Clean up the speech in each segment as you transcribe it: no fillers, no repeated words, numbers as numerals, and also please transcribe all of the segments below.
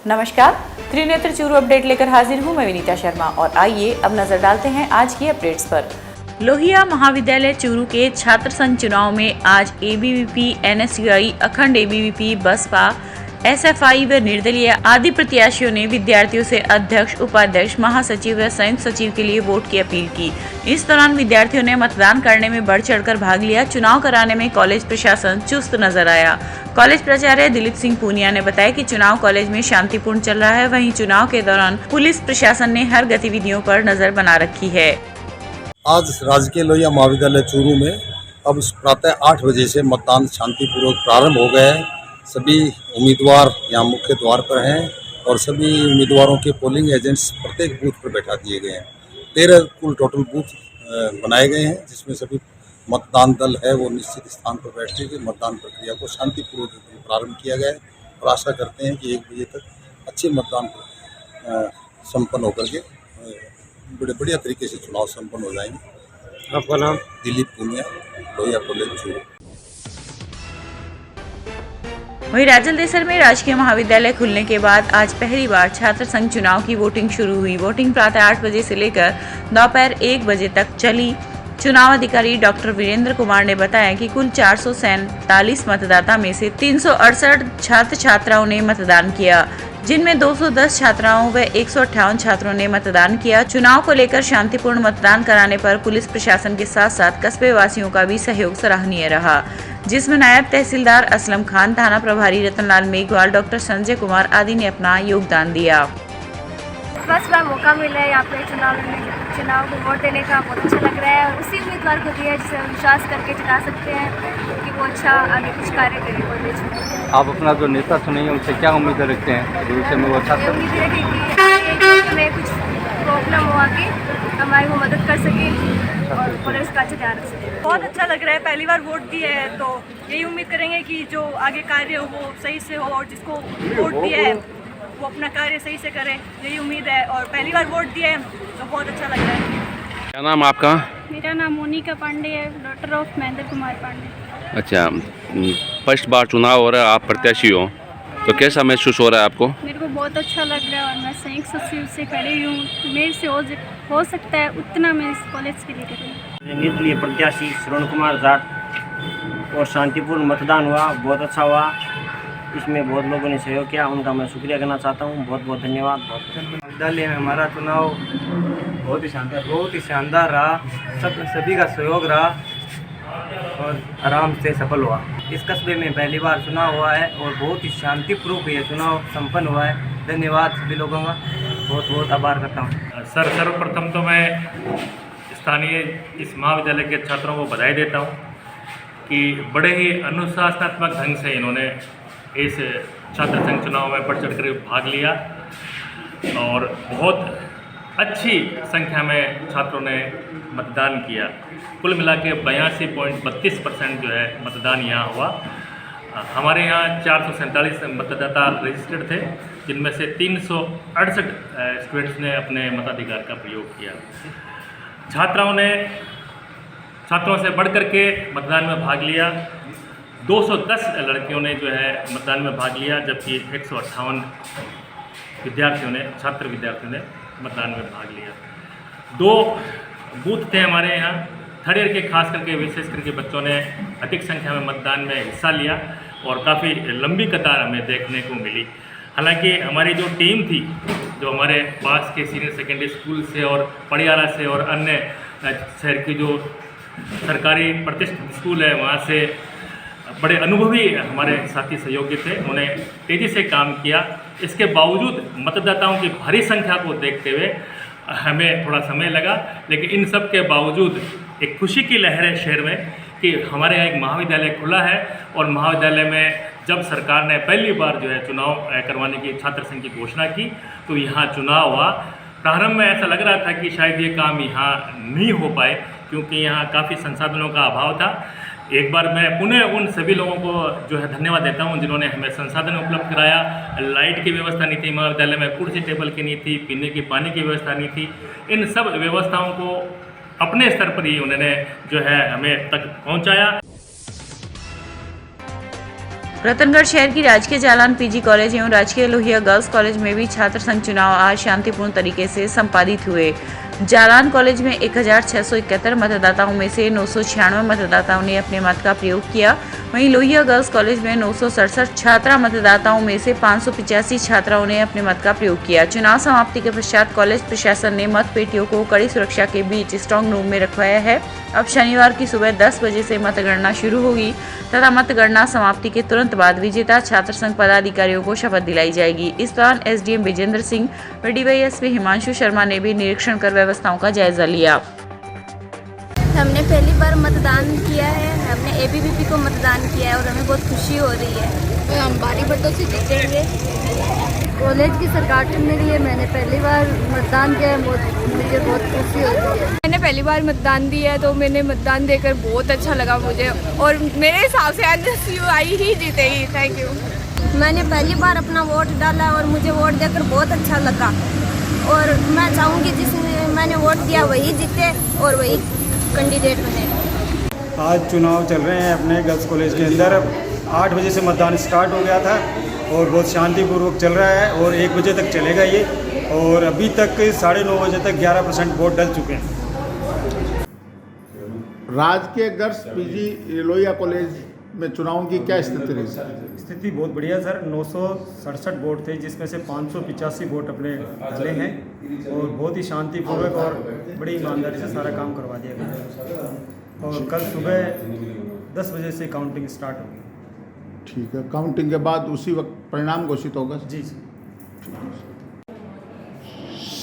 नमस्कार, त्रिनेत्र चूरू अपडेट लेकर हाजिर हूँ मैं विनीता शर्मा और आइए अब नजर डालते हैं आज की अपडेट्स पर। लोहिया महाविद्यालय चूरू के छात्र संघ चुनाव में आज एबीवीपी, एनएसयूआई, अखंड एबीवीपी, बसपा, एसएफआई व निर्दलीय आदि प्रत्याशियों ने विद्यार्थियों से अध्यक्ष, उपाध्यक्ष, महासचिव व संयुक्त सचिव के लिए वोट की अपील की। इस दौरान विद्यार्थियों ने मतदान करने में बढ़ चढ़कर भाग लिया। चुनाव कराने में कॉलेज प्रशासन चुस्त नजर आया। कॉलेज प्राचार्य दिलीप सिंह पूनिया ने बताया कि चुनाव कॉलेज में शांतिपूर्ण चल रहा है। वहीं चुनाव के दौरान पुलिस प्रशासन ने हर गतिविधियों पर नजर बना रखी है। आज राजकीय लोहिया महाविद्यालय चूरू में अब प्रातः 8 बजे से मतदान शांतिपूर्वक प्रारंभ हो गया है। सभी उम्मीदवार यहाँ मुख्य द्वार पर हैं और सभी उम्मीदवारों के पोलिंग एजेंट्स प्रत्येक बूथ पर बैठा दिए गए हैं। 13 कुल टोटल बूथ बनाए गए हैं, जिसमें सभी मतदान दल है वो निश्चित स्थान पर बैठ के मतदान प्रक्रिया को शांतिपूर्वक प्रारंभ किया गया है और आशा करते हैं कि 1 बजे तक अच्छे मतदान संपन्न होकर के बड़े बढ़िया तरीके से चुनाव संपन्न हो जाएंगे। आपका नाम? दिलीप पूनिया, लोहिया कॉलेज चूरू। वहीं राजलदेसर में राजकीय महाविद्यालय खुलने के बाद आज पहली बार छात्र संघ चुनाव की वोटिंग शुरू हुई। वोटिंग प्रातः 8 बजे से लेकर दोपहर 1 बजे तक चली। चुनाव अधिकारी डॉक्टर वीरेंद्र कुमार ने बताया कि कुल 447 मतदाता में से 368 छात्र छात्राओं ने मतदान किया, जिनमें 210 छात्राओं व 158 छात्रों ने मतदान किया। चुनाव को लेकर शांतिपूर्ण मतदान कराने पर पुलिस प्रशासन के साथ साथ कस्बे वासियों का भी सहयोग सराहनीय रहा, जिसमें नायब तहसीलदार असलम खान, थाना प्रभारी रतनलाल मेघवाल, डॉक्टर संजय कुमार आदि ने अपना योगदान दिया। फर्स्ट बार मौका मिला है यहाँ पे चुनाव में वोट देने का, बहुत अच्छा लग रहा है और उसी उम्मीदवार को दिया है जिसे हम विश्वास करके जिता सकते हैं कि वो अच्छा आगे कुछ कार्य करे कॉलेज में। आप अपना जो नेता चुनेंगे उनसे क्या उम्मीदें रखते हैं भविष्य में? वो अच्छा उम्मीद रखें कि हमें कुछ प्रॉब्लम हो आके हमारी वो मदद कर सके और कॉलेज का अच्छा ध्यान रख सके। बहुत अच्छा लग रहा है, पहली बार वोट दिए है तो यही उम्मीद करेंगे कि जो आगे कार्य हो वो सही से हो और जिसको वोट दिया है वो अपना कार्य सही से करे, यही उम्मीद है। और पहली बार वोट दिया है तो बहुत अच्छा लग रहा है। क्या नाम आपका? मेरा नाम मोनिका पांडे है, डॉटर ऑफ महेंद्र कुमार पांडे। अच्छा, फर्स्ट बार चुनाव हो रहा है, आप प्रत्याशी हो तो कैसा महसूस हो रहा है आपको? मेरे को बहुत अच्छा लग रहा है और मैं संयुक्त सचिव से खड़ी हूँ। मेरे से हो सकता है उतना मैं इस कॉलेज के लिए करूँ। निर्दलीय प्रत्याशी श्रवण कुमार जाट और शांतिपूर्ण मतदान हुआ, बहुत अच्छा हुआ। इसमें बहुत लोगों ने सहयोग किया, उनका मैं शुक्रिया करना चाहता हूँ। बहुत बहुत धन्यवाद। विद्यालय में हमारा चुनाव बहुत ही शानदार रहा। सभी का सहयोग रहा और आराम से सफल हुआ। इस कस्बे में पहली बार चुनाव हुआ है और बहुत ही शांतिपूर्वक ये चुनाव संपन्न हुआ है। धन्यवाद सभी लोगों का, बहुत बहुत आभार करता हूँ। सर, सर्वप्रथम तो मैं स्थानीय इस महाविद्यालय के छात्रों को बधाई देता हूँ कि बड़े ही अनुशासनात्मक ढंग से इन्होंने इस छात्र संघ चुनाव में बढ़ चढ़ कर भाग लिया और बहुत अच्छी संख्या में छात्रों ने मतदान किया। कुल मिला के 82.32% जो है मतदान यहाँ हुआ। हमारे यहाँ 447 मतदाता रजिस्टर्ड थे, जिनमें से 368 स्टूडेंट्स ने अपने मताधिकार का प्रयोग किया। छात्रों से बढ़ कर के मतदान में भाग लिया। 210 लड़कियों ने जो है मतदान में भाग लिया, जबकि 158 छात्र विद्यार्थियों ने मतदान में भाग लिया। 2 बूथ थे हमारे यहाँ, थर्ड ईयर के खास करके विशेष करके बच्चों ने अधिक संख्या में मतदान में हिस्सा लिया और काफ़ी लंबी कतार हमें देखने को मिली। हालांकि हमारी जो टीम थी, जो हमारे पास के सीनियर सेकेंडरी स्कूल से और पड़ियाला से और अन्य शहर की जो सरकारी प्रतिष्ठित स्कूल है वहाँ से बड़े अनुभवी हमारे साथी सहयोगी थे, उन्होंने तेज़ी से काम किया। इसके बावजूद मतदाताओं की भारी संख्या को देखते हुए हमें थोड़ा समय लगा, लेकिन इन सब के बावजूद एक खुशी की लहर है शहर में कि हमारे यहाँ एक महाविद्यालय खुला है और महाविद्यालय में जब सरकार ने पहली बार जो है चुनाव करवाने की छात्र संघ की घोषणा की तो यहाँ चुनाव हुआ। प्रारंभ में ऐसा लग रहा था कि शायद ये काम यहाँ नहीं हो पाए क्योंकि यहाँ काफ़ी संसाधनों का अभाव था। एक बार मैं पुनः उन सभी लोगों को जो है धन्यवाद देता हूं जिन्होंने हमें संसाधन उपलब्ध कराया। लाइट की व्यवस्था नहीं थी महाविद्यालय में, कुर्सी टेबल की नहीं थी, पीने की पानी की व्यवस्था नहीं थी। इन सब व्यवस्थाओं को अपने स्तर पर ही उन्होंने जो है हमें तक पहुंचाया। रतनगढ़ शहर की राजकीय जालान पीजी कॉलेज एवं राजकीय लोहिया गर्ल्स कॉलेज में भी छात्र संघ चुनाव आज शांतिपूर्ण तरीके से संपादित हुए। जालान कॉलेज में 1671 मतदाताओं में से 996 मतदाताओं ने अपने मत का प्रयोग किया। वहीं लोहिया गर्ल्स कॉलेज में 967 छात्रा मतदाताओं में से 585 छात्राओं ने अपने मत का प्रयोग किया। चुनाव समाप्ति के पश्चात कॉलेज प्रशासन ने मत पेटियों को कड़ी सुरक्षा के बीच स्ट्रांग रूम में रखवाया है। अब शनिवार की सुबह 10 बजे से मतगणना शुरू होगी तथा मतगणना समाप्ति के तुरंत बाद विजेता छात्र संघ पदाधिकारियों को शपथ दिलाई जाएगी। इस दौरान एसडीएम विजेंद्र सिंह व डीवाईएसपी हिमांशु शर्मा ने भी निरीक्षण कर व्यवस्थाओं का जायजा लिया। हमने पहली बार मतदान किया है, हमने एबीवीपी को मतदान किया है और हमें बहुत खुशी हो रही है। तो हम भारी मतों से जीतेंगे। कॉलेज की सरकार चुनने के लिए मैंने पहली बार मतदान किया है, मुझे बहुत खुशी हो रही है। मैंने पहली बार मतदान दिया है तो मैंने मतदान देकर बहुत अच्छा लगा मुझे और मेरे हिसाब से एनएसयूआई ही जीतेगी। Thank you. मैंने पहली बार अपना वोट डाला और मुझे वोट देकर बहुत अच्छा लगा और मैं चाहूँगी जिसने मैंने वोट दिया वही जीते और वही कैंडिडेट बने। आज चुनाव चल रहे हैं अपने गर्ल्स कॉलेज के अंदर। 8 बजे से मतदान स्टार्ट हो गया था और बहुत शांतिपूर्वक चल रहा है और 1 बजे तक चलेगा ये और अभी तक 9:30 बजे तक 11% वोट डल चुके हैं। राजकीय गर्ल्स पीजी लोहिया कॉलेज में चुनाव की क्या स्थिति रही? स्थिति बहुत बढ़िया सर। 967 वोट थे जिसमें से 585 वोट अपने डाले हैं और बहुत ही शांतिपूर्वक और बड़ी ईमानदारी से सारा काम करवा दिया गया और कल सुबह 10 बजे से काउंटिंग स्टार्ट होगी। ठीक है, काउंटिंग के बाद उसी वक्त परिणाम घोषित होगा? जी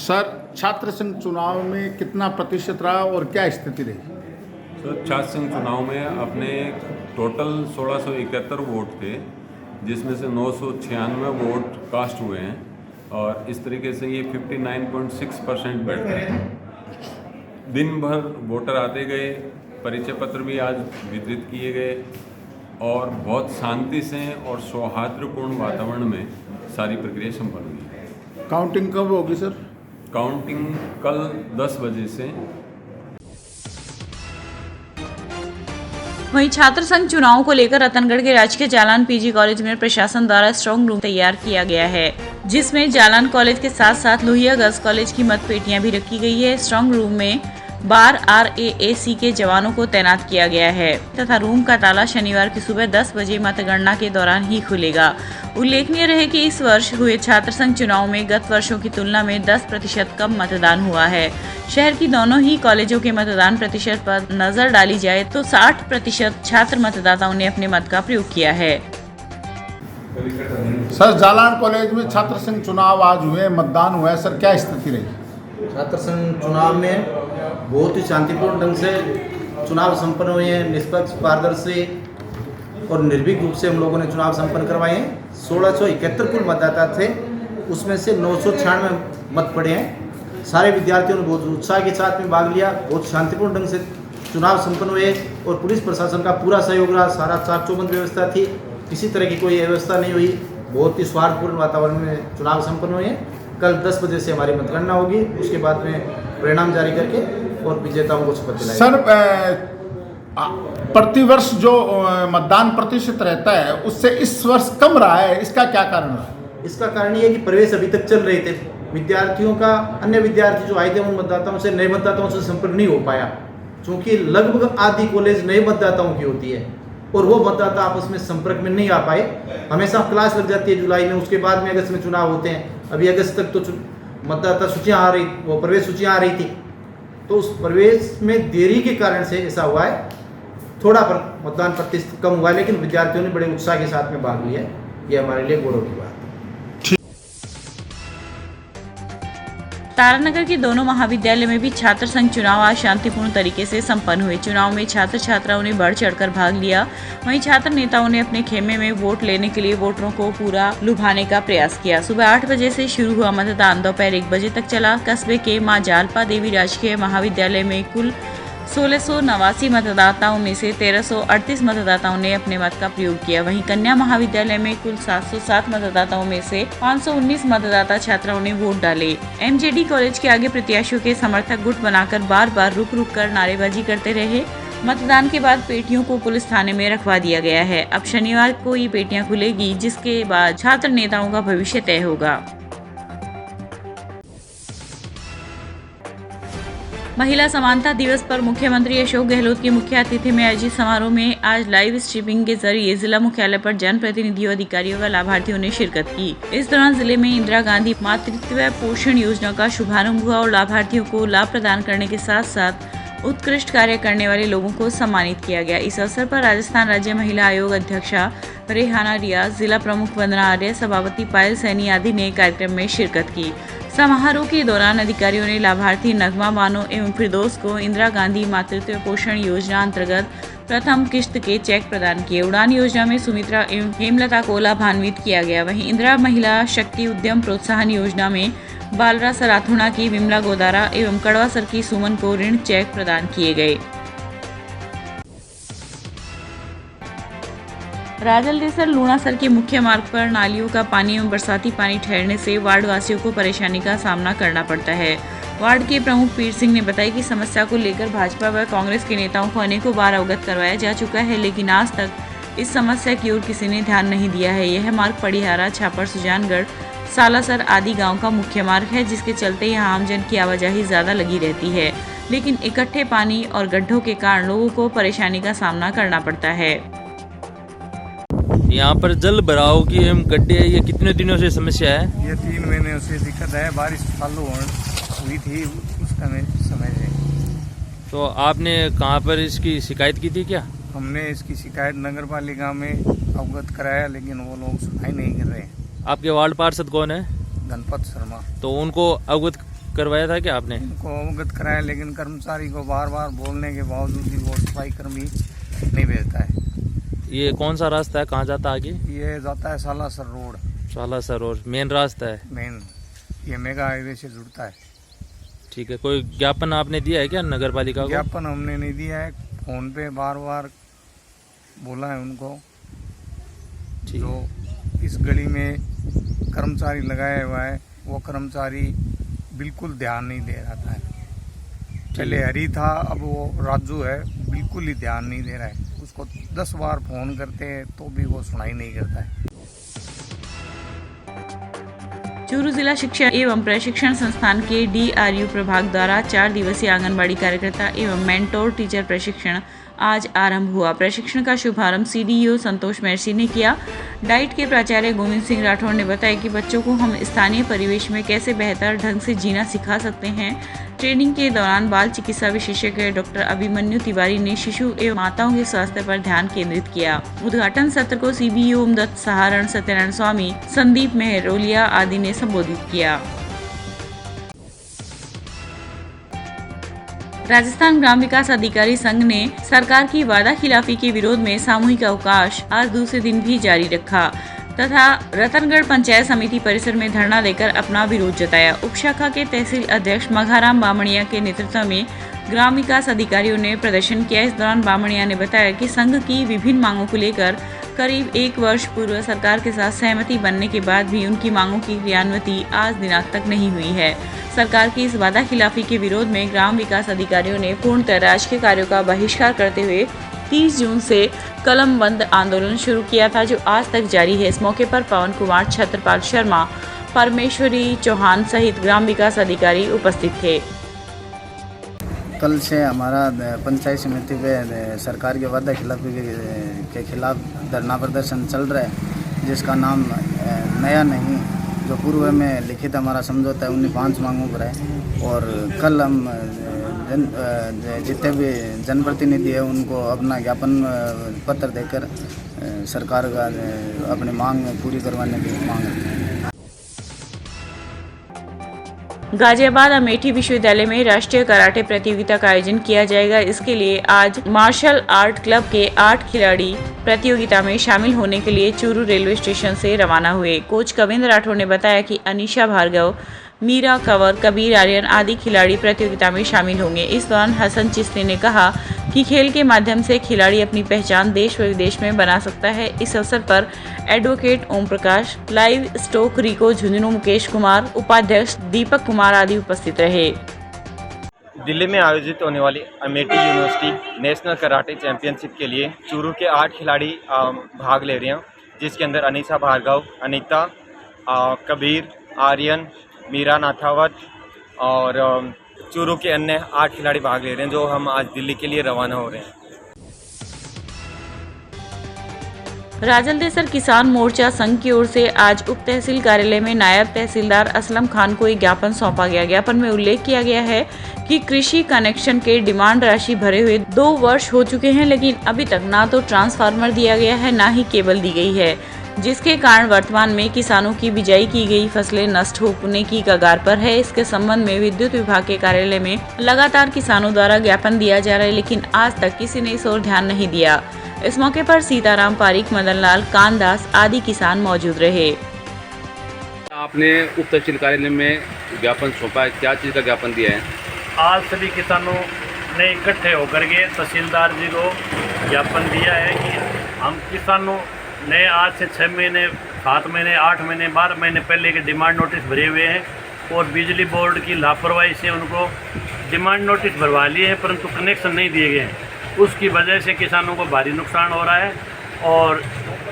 सर, छात्र संघ चुनाव में कितना प्रतिशत रहा और क्या स्थिति रही? सर, छात्र संघ चुनाव में अपने टोटल 1671 वोट थे जिसमें से 996 वोट कास्ट हुए हैं और इस तरीके से ये 59.6% बैठते हैं। दिन भर वोटर आते गए, परिचय पत्र भी आज वितरित किए गए और बहुत शांति से और सौहार्दपूर्ण वातावरण में सारी प्रक्रिया संपन्न हुई। काउंटिंग कब होगी सर? काउंटिंग कल 10 बजे से। वहीं छात्र संघ चुनाव को लेकर रतनगढ़ के राजकीय जालान पीजी कॉलेज में प्रशासन द्वारा स्ट्रांग रूम तैयार किया गया है जिसमें जालान कॉलेज के साथ साथ लोहिया गर्ल्स कॉलेज की मत पेटियां भी रखी गई है। स्ट्रांग रूम में बार RAAC के जवानों को तैनात किया गया है तथा रूम का ताला शनिवार की सुबह 10 बजे मतगणना के दौरान ही खुलेगा। उल्लेखनीय रहे कि इस वर्ष हुए छात्र संघ चुनाव में गत वर्षों की तुलना में 10% कम मतदान हुआ है। शहर की दोनों ही कॉलेजों के मतदान प्रतिशत पर नजर डाली जाए तो 60% छात्र मतदाताओं ने अपने मत का प्रयोग किया है। सर, जालान कॉलेज में छात्र संघ चुनाव आज हुए, मतदान हुआ है, सर क्या स्थिति रही? छात्र संघ चुनाव में बहुत ही शांतिपूर्ण ढंग से चुनाव संपन्न हुए हैं। निष्पक्ष, पारदर्शी और निर्भीक रूप से हम लोगों ने चुनाव संपन्न करवाए हैं। 1671 कुल मतदाता थे, उसमें से 996 मत पड़े हैं। सारे विद्यार्थियों ने बहुत उत्साह के साथ में भाग लिया, बहुत शांतिपूर्ण ढंग से चुनाव संपन्न हुए और पुलिस प्रशासन का पूरा सहयोग रहा। सारा चाक चौबंद व्यवस्था थी, किसी तरह की कोई व्यवस्था नहीं हुई। बहुत ही सौहार्दपूर्ण वातावरण में चुनाव संपन्न हुए हैं। कल 10 बजे से हमारी मतगणना होगी, उसके बाद में परिणाम जारी करके और विजेताओं को शपथ दिलाएंगे। सर, प्रतिवर्ष जो मतदान प्रतिशत रहता है उससे इस वर्ष कम रहा है, इसका क्या कारण रहा? इसका कारण ये है कि प्रवेश अभी तक चल रहे थे विद्यार्थियों का। अन्य विद्यार्थी जो आए थे उन मतदाताओं से, नए मतदाताओं से संपर्क नहीं हो पाया क्योंकि लगभग आधी कॉलेज नए मतदाताओं की होती है और वो मतदाता आपस में संपर्क में नहीं आ पाए। हमेशा क्लास लग जाती है जुलाई में, उसके बाद में अगस्त में चुनाव होते हैं। अभी अगस्त तक तो मतदाता सूचियाँ आ रही, वो प्रवेश सूचियाँ आ रही थी, तो उस प्रवेश में देरी के कारण से ऐसा हुआ है। थोड़ा मतदान प्रतिशत कम हुआ है लेकिन विद्यार्थियों ने बड़े उत्साह के साथ में भाग लिया। ये हमारे लिए गौरव की बात है। तारानगर के दोनों महाविद्यालय में भी छात्र संघ चुनाव आज शांतिपूर्ण तरीके से संपन्न हुए। चुनाव में छात्र छात्राओं ने बढ़ चढ़कर भाग लिया। वहीं छात्र नेताओं ने अपने खेमे में वोट लेने के लिए वोटरों को पूरा लुभाने का प्रयास किया। सुबह 8 बजे से शुरू हुआ मतदान दोपहर 1 बजे तक चला। कस्बे के मां जालपा देवी राजकीय महाविद्यालय में कुल 1689 मतदाताओं में से 1338 मतदाताओं ने अपने मत का प्रयोग किया। वहीं कन्या महाविद्यालय में कुल 707 मतदाताओं में से 519 मतदाता छात्राओं ने वोट डाले। MJD कॉलेज के आगे प्रत्याशियों के समर्थक गुट बनाकर बार बार रुक कर नारेबाजी करते रहे। मतदान के बाद पेटियों को पुलिस थाने में रखवा दिया गया है। अब शनिवार को ये पेटियां खुलेगी, जिसके बाद छात्र नेताओं का भविष्य तय होगा। महिला समानता दिवस पर मुख्यमंत्री अशोक गहलोत की मुख्य अतिथि में आयोजित समारोह में आज लाइव स्ट्रीमिंग के जरिए जिला मुख्यालय पर जनप्रतिनिधियों, अधिकारियों व लाभार्थियों ने शिरकत की। इस दौरान जिले में इंदिरा गांधी मातृत्व पोषण योजना का शुभारंभ हुआ और लाभार्थियों को लाभ प्रदान करने के साथ साथ उत्कृष्ट कार्य करने वाले लोगों को सम्मानित किया गया। इस अवसर पर राजस्थान राज्य महिला आयोग अध्यक्षा रेहाना रियाज, जिला प्रमुख वंदना आर्य, सभापति पायल सैनी आदि ने कार्यक्रम में शिरकत की। समारोह के दौरान अधिकारियों ने लाभार्थी नगमा बानो एवं फिरदौस को इंदिरा गांधी मातृत्व पोषण योजना अंतर्गत प्रथम किश्त के चेक प्रदान किए। उड़ान योजना में सुमित्रा एवं हेमलता को लाभान्वित किया गया। वहीं इंदिरा महिला शक्ति उद्यम प्रोत्साहन योजना में बालरा सराथुणा की विमला गोदारा एवं कड़वासर की सुमन को ऋण चेक प्रदान किए गए। राजलदेसर लूणासर के मुख्य मार्ग पर नालियों का पानी एवं बरसाती पानी ठहरने से वार्ड वासियों को परेशानी का सामना करना पड़ता है। वार्ड के प्रमुख पीर सिंह ने बताया कि समस्या को लेकर भाजपा व कांग्रेस के नेताओं को अनेकों बार अवगत करवाया जा चुका है, लेकिन आज तक इस समस्या की ओर किसी ने ध्यान नहीं दिया है। यह मार्ग पड़िहारा, छापर, सुजानगढ़, सालासर आदि गाँव का मुख्य मार्ग है, जिसके चलते यहाँ आमजन की आवाजाही ज्यादा लगी रहती है, लेकिन इकट्ठे पानी और गड्ढों के कारण लोगों को परेशानी का सामना करना पड़ता है। यहाँ पर जल भराव की एवं गड्ढे, ये कितने दिनों से समस्या है? ये 3 महीने से दिक्कत है। बारिश चालू हुई थी उसका समय है। तो आपने कहाँ पर इसकी शिकायत की थी क्या? हमने इसकी शिकायत नगर पालिका में अवगत कराया, लेकिन वो लोग सुनाई नहीं कर रहे। आपके वार्ड पार्षद कौन है? गणपत शर्मा। तो उनको अवगत करवाया था क्या आपने? उनको अवगत कराया, लेकिन कर्मचारी को बार बार बोलने के बावजूद भी वो सफाई कर्मी नहीं भेजता है। ये कौन सा रास्ता है, कहाँ जाता है आगे? ये जाता है Salasar road. Salasar road main रास्ता है? मेन, ये मेगा हाईवे से जुड़ता है। ठीक है। कोई ज्ञापन आपने दिया है क्या नगर पालिका को? ज्ञापन हमने नहीं दिया है, फोन पे बार बार बोला है उनको। जो इस गली में कर्मचारी लगाया हुआ है, वो कर्मचारी बिल्कुल ध्यान नहीं दे रहा था। पहले हरी था, अब वो राजू है, बिल्कुल ही ध्यान नहीं दे रहा है। उसको 10 बार फोन करते हैं तो भी वो सुनाई नहीं करता है। चूरू जिला शिक्षा एवं प्रशिक्षण संस्थान के DRU प्रभाग द्वारा 4 दिवसीय आंगनबाड़ी कार्यकर्ता एवं मेंटोर टीचर प्रशिक्षण आज आरंभ हुआ। प्रशिक्षण का शुभारंभ CDO संतोष महर्षि ने किया। डाइट के प्राचार्य गोविंद सिंह राठौड़ ने बताया कि बच्चों को हम स्थानीय परिवेश में कैसे बेहतर ढंग से जीना सिखा सकते हैं। ट्रेनिंग के दौरान बाल चिकित्सा विशेषज्ञ डॉक्टर अभिमन्यु तिवारी ने शिशु एवं माताओं के स्वास्थ्य पर ध्यान केंद्रित किया। उद्घाटन सत्र को CBO ओमदत्त सहारण, सत्यनारायण स्वामी, संदीप मेहरोलिया आदि ने संबोधित किया। राजस्थान ग्राम विकास अधिकारी संघ ने सरकार की वादा खिलाफी के विरोध में सामूहिक अवकाश आज दूसरे दिन भी जारी रखा तथा रतनगढ़ पंचायत समिति परिसर में धरना देकर अपना विरोध जताया। उपशाखा के तहसील अध्यक्ष मघाराम बामणिया के नेतृत्व में ग्राम विकास अधिकारियों ने प्रदर्शन किया। इस दौरान बामणिया ने बताया कि संघ की विभिन्न मांगों को लेकर करीब 1 वर्ष पूर्व सरकार के साथ सहमति बनने के बाद भी उनकी मांगों की क्रियान्विति आज दिनांक तक नहीं हुई है। सरकार की इस वादा खिलाफी के विरोध में ग्राम विकास अधिकारियों ने पूर्णतः राजकीय कार्यों का बहिष्कार करते हुए 30 जून से कलम बंद आंदोलन शुरू किया था, जो आज तक जारी है। इस मौके पर पवन कुमार, छत्रपाल शर्मा, परमेश्वरी चौहान सहित ग्राम विकास अधिकारी उपस्थित थे। कल से हमारा पंचायत समिति पे सरकार के वादा खिलाफी के खिलाफ धरना प्रदर्शन चल रहा है, जिसका नाम नया नहीं जो पूर्व में लिखित हमारा समझौता है उन्हीं 5 मांगों पर है। और कल हम जितने भी जनप्रतिनिधि है उनको अपना ज्ञापन पत्र देकर सरकार का अपनी मांग पूरी करवाने की मांग रखते हैं। गाजियाबाद अमेठी विश्वविद्यालय में राष्ट्रीय कराटे प्रतियोगिता का आयोजन किया जाएगा। इसके लिए आज मार्शल आर्ट क्लब के 8 खिलाड़ी प्रतियोगिता में शामिल होने के लिए चूरू रेलवे स्टेशन से रवाना हुए। कोच कविंद्र राठौड़ ने बताया कि अनीशा भार्गव, मीरा कंवर, कबीर आर्यन आदि खिलाड़ी प्रतियोगिता में शामिल होंगे। इस दौरान हसन चिश्ती ने कहा कि खेल के माध्यम से खिलाड़ी अपनी पहचान देश व विदेश में बना सकता है। इस अवसर पर advocate Om Prakash, live stock रिको झुंझुनू मुकेश कुमार, उपाध्यक्ष दीपक कुमार आदि उपस्थित रहे। दिल्ली में आयोजित होने वाली Amethi university national karate championship के लिए चूरू के 8 खिलाड़ी भाग ले रहे हैं, जिसके अंदर अनीसा भार्गव, अनीता, कबीर, आर्यन, मीरा नाथावत और चूरू के अन्य 8 खिलाड़ी भाग ले रहे हैं, जो हम आज दिल्ली के लिए रवाना हो रहे हैं। राजलदेसर किसान मोर्चा संघ की ओर से आज उप तहसील कार्यालय में नायब तहसीलदार असलम खान को एक ज्ञापन सौंपा गया। ज्ञापन में उल्लेख किया गया है कि कृषि कनेक्शन के डिमांड राशि भरे हुए 2 वर्ष हो चुके हैं, लेकिन अभी तक ना तो ट्रांसफार्मर दिया गया है, ना ही केबल दी गई है, जिसके कारण वर्तमान में किसानों की बिजाई की गई फसलें नष्ट होने की कगार पर है। इसके संबंध में विद्युत विभाग के कार्यालय में लगातार किसानों द्वारा ज्ञापन दिया जा रहा है, लेकिन आज तक किसी ने इस ओर ध्यान नहीं दिया। इस मौके पर सीताराम पारिक, मदन लाल, कानदास आदि किसान मौजूद रहे। आपने उप तहसील कार्यालय में ज्ञापन सौंपा है, क्या चीज़ का ज्ञापन दिया है? आज सभी किसानों ने इकट्ठे होकर के तहसीलदार जी को ज्ञापन दिया है कि हम किसानों ने आज से 6 महीने, 7 महीने, 8 महीने, 12 महीने पहले के डिमांड नोटिस भरे हुए हैं और बिजली बोर्ड की लापरवाही से उनको डिमांड नोटिस भरवा लिए हैं, परंतु कनेक्शन नहीं दिए गए हैं। उसकी वजह से किसानों को भारी नुकसान हो रहा है। और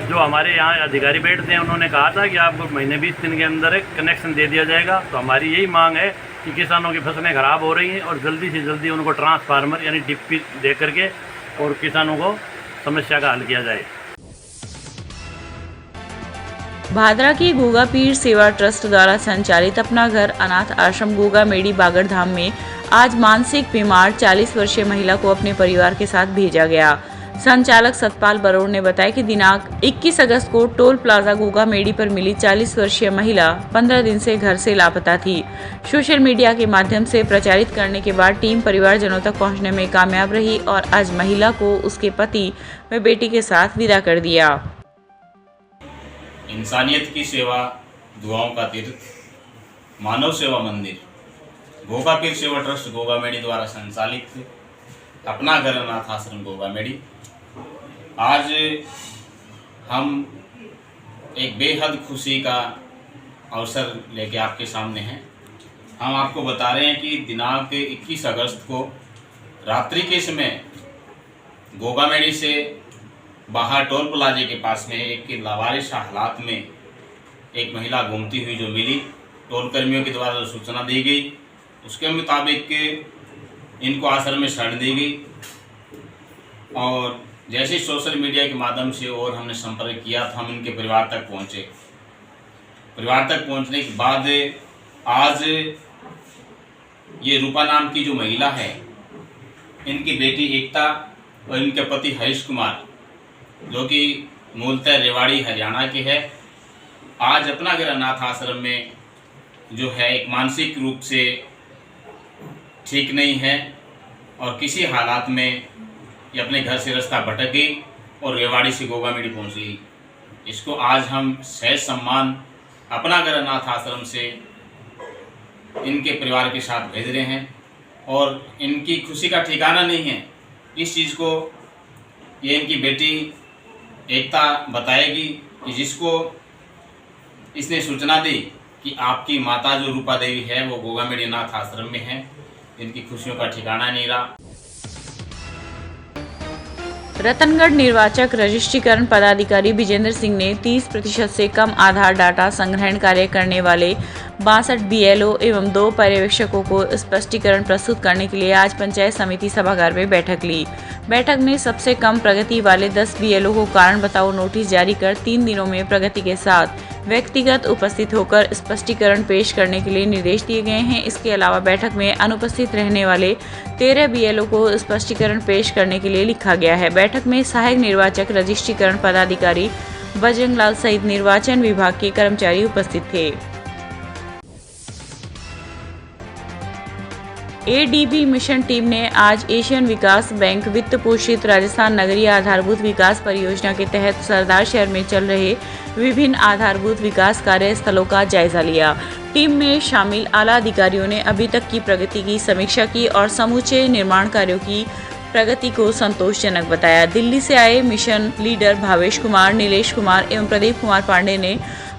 जो हमारे यहाँ अधिकारी बैठते हैं, उन्होंने कहा था कि आपको महीने 20 दिन के अंदर एक कनेक्शन दे दिया जाएगा। तो हमारी यही मांग है कि किसानों की फसलें ख़राब हो रही हैं और जल्दी से जल्दी उनको ट्रांसफार्मर यानी डिप्पी दे करके और किसानों को समस्या का हल किया जाए। भादरा की गोगा पीर सेवा ट्रस्ट द्वारा संचालित अपना घर अनाथ आश्रम गोगा मेडी बागड़ धाम में आज मानसिक बीमार 40 वर्षीय महिला को अपने परिवार के साथ भेजा गया। संचालक सतपाल बरोड़ ने बताया कि दिनांक 21 अगस्त को टोल प्लाजा गोगा मेडी पर मिली 40 वर्षीय महिला 15 दिन से घर से लापता थी। सोशल मीडिया के माध्यम से प्रचारित करने के बाद टीम परिवारजनों तक पहुंचने में कामयाब रही और आज महिला को उसके पति व बेटी के साथ विदा कर दिया। इंसानियत की सेवा, दुआओं का तीर्थ, मानव सेवा मंदिर, गोगा पीर सेवा ट्रस्ट गोगा मेडी द्वारा संचालित अपना घर अनाथ आश्रम गोगा मेडी। आज हम एक बेहद खुशी का अवसर लेके आपके सामने हैं। हम आपको बता रहे हैं कि दिनांक 21 अगस्त को रात्रि के समय गोगा मेडी से बाहर टोल प्लाजे के पास में एक लावारिस हालात में एक महिला घूमती हुई जो मिली, टोल कर्मियों के द्वारा जो सूचना दी गई उसके मुताबिक इनको आश्रम में शरण दी गई और जैसे सोशल मीडिया के माध्यम से और हमने संपर्क किया तो हम इनके परिवार तक पहुँचे। परिवार तक पहुँचने के बाद आज ये रूपा नाम की जो महिला है, इनकी बेटी एकता और इनके पति हरीश कुमार, जो कि मूलतः रेवाड़ी हरियाणा के है, आज अपना घर अनाथ आश्रम में जो है एक मानसिक रूप से ठीक नहीं है और किसी हालात में ये अपने घर से रास्ता भटक गई और रेवाड़ी से गोगा मेडी पहुँच गई। इसको आज हम सहज सम्मान अपना घर अनाथ आश्रम से इनके परिवार के साथ भेज रहे हैं और इनकी खुशी का ठिकाना नहीं है। इस चीज़ को ये इनकी बेटी एकता बताएगी कि जिसको इसने सूचना दी कि आपकी माता जो रूपा देवी है वो गोगा मेडी अनाथ आश्रम में है, इनकी खुशियों का ठिकाना नहीं रहा। रतनगढ़ निर्वाचक रजिस्ट्रीकरण पदाधिकारी विजेंद्र सिंह ने 30% से कम आधार डाटा संग्रहण कार्य करने वाले 62 BLO एवं 2 पर्यवेक्षकों को स्पष्टीकरण प्रस्तुत करने के लिए आज पंचायत समिति सभागार में बैठक ली। बैठक में सबसे कम प्रगति वाले 10 BLO को कारण बताओ नोटिस जारी कर 3 दिनों में प्रगति के साथ व्यक्तिगत उपस्थित होकर स्पष्टीकरण पेश करने के लिए निर्देश दिए गए हैं। इसके अलावा बैठक में अनुपस्थित रहने वाले 13 BLO को स्पष्टीकरण पेश करने के लिए लिखा गया है। बैठक में सहायक निर्वाचक रजिस्ट्रीकरण पदाधिकारी बजरंग लाल सहित निर्वाचन विभाग के कर्मचारी उपस्थित थे। ADB मिशन टीम ने आज एशियन विकास बैंक वित्त पोषित राजस्थान नगरीय आधारभूत विकास परियोजना के तहत सरदार शहर में चल रहे विभिन्न आधारभूत विकास कार्य स्थलों का जायजा लिया। टीम में शामिल आला अधिकारियों ने अभी तक की प्रगति की समीक्षा की और समूचे निर्माण कार्यों की प्रगति को संतोषजनक बताया। दिल्ली से आए मिशन लीडर भावेश कुमार, नीलेश कुमार एवं प्रदीप कुमार पांडे ने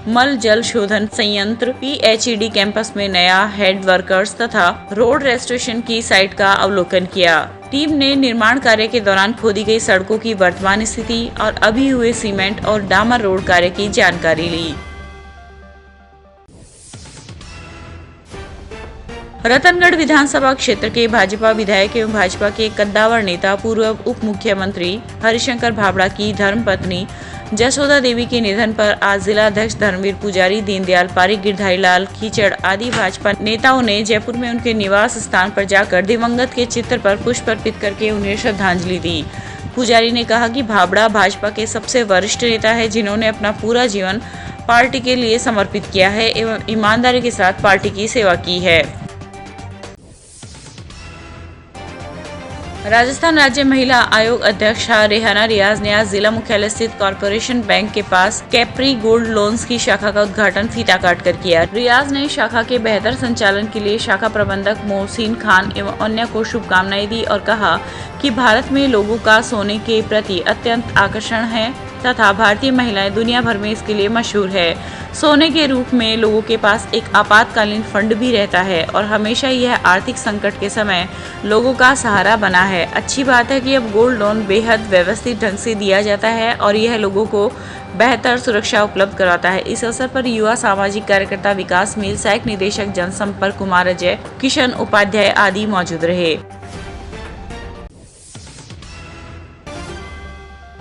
मल जल शोधन संयंत्र PHED कैंपस में नया हेड वर्कर्स तथा रोड रेस्टोरेशन की साइट का अवलोकन किया। टीम ने निर्माण कार्य के दौरान खोदी गई सड़कों की वर्तमान स्थिति और अभी हुए सीमेंट और डामर रोड कार्य की जानकारी ली। रतनगढ़ विधानसभा क्षेत्र के भाजपा विधायक एवं भाजपा के कद्दावर नेता पूर्व उप मुख्यमंत्री हरिशंकर भाबड़ा की धर्मपत्नी जसोदा देवी के निधन पर आज जिला अध्यक्ष धर्मवीर पुजारी, दीनदयाल पारिक, गिरधारी लाल कीचड़ आदि भाजपा नेताओं ने जयपुर में उनके निवास स्थान पर जाकर दिवंगत के चित्र पर पुष्प अर्पित करके उन्हें श्रद्धांजलि दी। पुजारी ने कहा कि भाबड़ा भाजपा के सबसे वरिष्ठ नेता है, जिन्होंने अपना पूरा जीवन पार्टी के लिए समर्पित किया है एवं ईमानदारी के साथ पार्टी की सेवा की है। राजस्थान राज्य महिला आयोग अध्यक्षा रेहाना रियाज ने आज जिला मुख्यालय स्थित कॉरपोरेशन बैंक के पास कैप्री गोल्ड लोन्स की शाखा का उद्घाटन फीता काट कर किया। रियाज ने शाखा के बेहतर संचालन के लिए शाखा प्रबंधक मोहसिन खान एवं अन्य को शुभकामनाएं दी और कहा कि भारत में लोगों का सोने के प्रति अत्यंत आकर्षण है तथा भारतीय महिलाएं दुनिया भर में इसके लिए मशहूर है। सोने के रूप में लोगों के पास एक आपातकालीन फंड भी रहता है और हमेशा यह आर्थिक संकट के समय लोगों का सहारा बना है। अच्छी बात है कि अब गोल्ड लोन बेहद व्यवस्थित ढंग से दिया जाता है और यह लोगों को बेहतर सुरक्षा उपलब्ध कराता है। इस अवसर पर युवा सामाजिक कार्यकर्ता विकास मील, सहायक निदेशक जनसंपर्क कुमार अजय, किशन उपाध्याय आदि मौजूद रहे।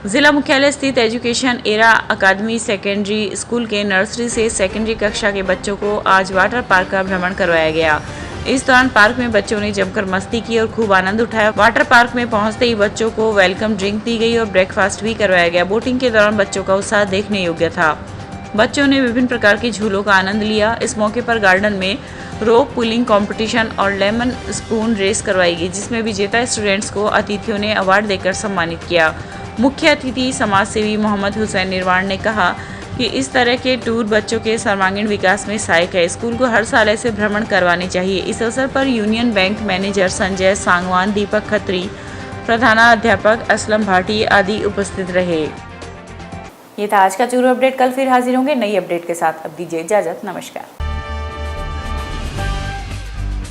जिला मुख्यालय स्थित एजुकेशन एरा अकादमी सेकेंडरी स्कूल के नर्सरी से सेकेंडरी कक्षा के बच्चों को आज वाटर पार्क का भ्रमण करवाया गया। इस दौरान पार्क में बच्चों ने जमकर मस्ती की और खूब आनंद उठाया। वाटर पार्क में पहुंचते ही बच्चों को वेलकम ड्रिंक दी गई और ब्रेकफास्ट भी करवाया गया। बोटिंग के दौरान बच्चों का उत्साह देखने योग्य था। बच्चों ने विभिन्न प्रकार के झूलों का आनंद लिया। इस मौके पर गार्डन में रोप पुलिंग कंपटीशन और लेमन स्पून रेस करवाई गई, जिसमें विजेता स्टूडेंट्स को अतिथियों ने अवार्ड देकर सम्मानित किया। मुख्य अतिथि समाज सेवी मोहम्मद हुसैन निर्वाण ने कहा कि इस तरह के टूर बच्चों के सर्वांगीण विकास में सहायक है। स्कूल को हर साल ऐसे भ्रमण करवाने चाहिए। इस अवसर पर Union Bank manager Sanjay Sangwan, Deepak Khatri, प्रधानाध्यापक असलम भाटी आदि उपस्थित रहे। ये था आज का चूरू अपडेट। कल फिर हाजिर होंगे नई अपडेट के साथ। अब दीजिए इजाजत। नमस्कार।